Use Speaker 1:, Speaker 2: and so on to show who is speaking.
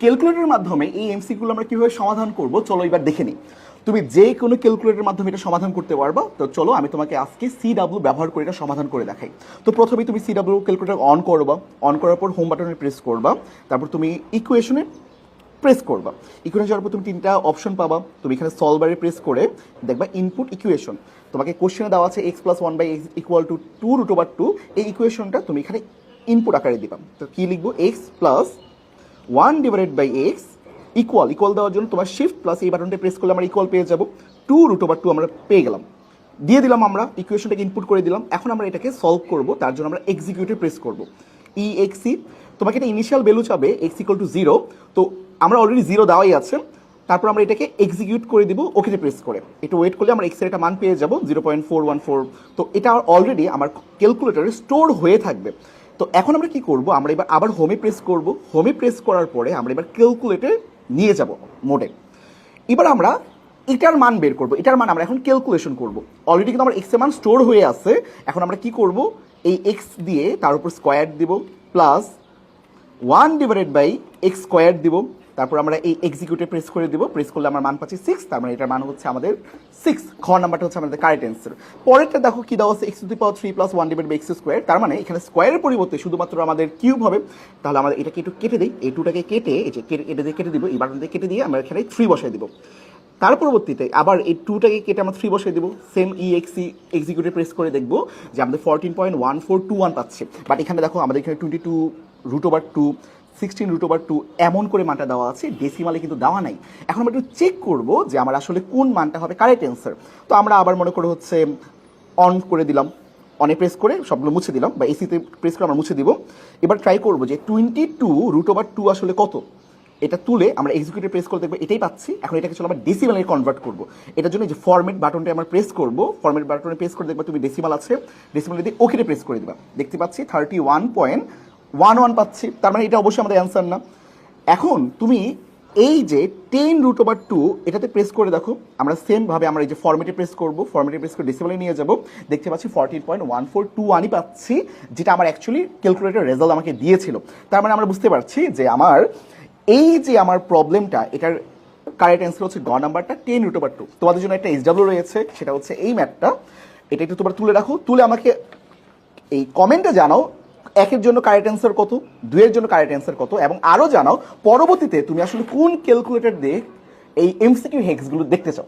Speaker 1: ক্যালকুলেটরের মাধ্যমে এই এমসিকিউগুলো আমরা কিভাবে সমাধান করব চলো এবার দেখে নিই। তুমি যে কোনো ক্যালকুলেটরের মাধ্যমে এটা সমাধান করতে পারবা। তো চলো আমি তোমাকে আজকে সিডাব্লিউ ব্যবহার করে এটা সমাধান করে দেখাই। তো প্রথমেই তুমি সিডাব্লিউ ক্যালকুলেটর অন করবা, অন করার পর হোম বাটনে প্রেস করবা, তারপর তুমি ইকুয়েশনে প্রেস করবা। ইকুয়েশন যাওয়ার পর তুমি তিনটা অপশন পাবা। তুমি এখানে সলভারে প্রেস করে দেখবা ইনপুট ইকুয়েশন। তোমাকে কোশ্চেনে দেওয়া আছে X plus one by X equal to 2√2। এই ইকুয়েশনটা তুমি এখানে ইনপুট আকারে দিবা। তো কী লিখবো? এক্স প্লাস 1/x ইকুয়াল দেওয়ার জন্য তোমার শিফট প্লাস এই বাটনটা প্রেস করলে আমরা ইকুয়াল পেয়ে যাব। 2√2 আমরা পেয়ে গেলাম, দিয়ে দিলাম, আমরা ইকুয়েশনটাকে ইনপুট করে দিলাম। এখন আমরা এটাকে সলভ করব, তার জন্য আমরা এক্সিকিউটে প্রেস করব। EXE তোমাকে এটা ইনিশিয়াল ভ্যালু চাবে x = 0। তো আমরা অলরেডি 0 দেওয়াই আছে। তারপর আমরা এটাকে এক্সিকিউট করে দিব ওকেতে প্রেস করে। এটা ওয়েট করলে আমরা এক্স এর একটা মান পেয়ে যাব 0.414। তো এটা অলরেডি আমার ক্যালকুলেটরে স্টোর হয়ে থাকবে। তো এখন আমরা কি করব? আমরা এবার আবার হোমে প্রেস করব। হোমে প্রেস করার পরে আমরা এবার ক্যালকুলেটরে নিয়ে যাব মোডে। এবার আমরা এটার মান বের করব। এটার মান আমরা এখন ক্যালকুলেশন করব। অলরেডি কিন্তু আমার এক্স এর মান স্টোর হয়ে আছে। এখন আমরা কি করব? এই এক্স দিয়ে তার উপর স্কোয়ার দিব প্লাস 1/x² দিব। তারপর আমরা এই এক্সিকিউটে প্রেস করে দিব। প্রেস করলে আমার মান পাচ্ছি 6। তার মানে এটার মান হচ্ছে আমাদের 6। খ নাম্বারটা হচ্ছে আমাদের কারেক্ট অ্যান্সার। পরেরটা দেখো কি দেওয়া আছে, x³ + 1/x²। তার মানে এখানে স্কোয়ারের পরিবর্তে শুধুমাত্র আমাদের কিউব হবে। তাহলে আমরা এটাকে একটু কেটে দিই। এই 2টাকে কেটে এই যে এটা দিয়ে কেটে দিব, এই বাটন দিয়ে কেটে দিয়ে আমরা এখানে 3 বসাই দিব। তার পরবর্তীতে আবার এই 2টাকে কেটে আমরা 3 বসাই দিব। সেম এক্সিকিউটে প্রেস করে দেখব যে আমাদের 14.1421 পাচ্ছে। বাট এখানে দেখো আমাদের এখানে 22√2, 16√2 এমন করে মানটা দেওয়া আছে, ডেসিমালে কিন্তু দেওয়া নাই। এখন আমরা একটু চেক করব যে আমার আসলে কোন মানটা হবে কারেক্ট অ্যান্সার। তো আমরা আবার মনে করে হচ্ছে অন করে দিলাম, অনে প্রেস করে সবগুলো মুছে দিলাম, বা এসিতে প্রেস করে আমরা মুছে দিব। এবার ট্রাই করব যে 22√2 আসলে কত। এটা তুলে আমরা এক্সিকিউটিভ প্রেস করে দেখবো এটাই পাচ্ছি। এখন এটাকে চলো আমরা ডেসিমালে কনভার্ট করব। এটার জন্য যে ফরম্যাট বাটনটা আমরা প্রেস করব, ফরম্যাট বাটনে প্রেস করে দেখবা তুমি ডেসিমাল আছে, ডেসিমালে দিয়ে ওকেতে প্রেস করে দিবা। দেখতে পাচ্ছি 31.11 পাচ্ছি। তার মানে এটা অবশ্যই আমাদের অ্যান্সার না। এখন তুমি এই যে 10√2 এটাতে প্রেস করে দেখো, আমরা সেমভাবে আমরা এই যে ফরম্যাটে প্রেস করব, ফরম্যাটে প্রেস করে ডেসিমালে নিয়ে যাব। দেখতে পাচ্ছি 14.1421 পাচ্ছি, যেটা আমার অ্যাকচুয়ালি ক্যালকুলেটর রেজাল্ট আমাকে দিয়েছিল। তার মানে আমরা বুঝতে পারছি যে আমার এই যে আমার প্রবলেমটা, এটার কারেক্ট অ্যান্সার হচ্ছে গ নাম্বারটা 10√2। তোমাদের জন্য একটা SW রয়েছে, সেটা হচ্ছে এই ম্যাথটা। এটা একটু তোমরা তুলে রাখো, তুলে আমাকে এই কমেন্টে জানাও 1-এর জন্য কারেক্ট অ্যান্সার কত, 2-এর জন্য কারেক্ট অ্যান্সার কত, এবং আরও জানাও পরবর্তীতে তুমি আসলে কোন ক্যালকুলেটর দিয়ে এই এমসিকিউ হেক্সগুলো দেখতে চাও।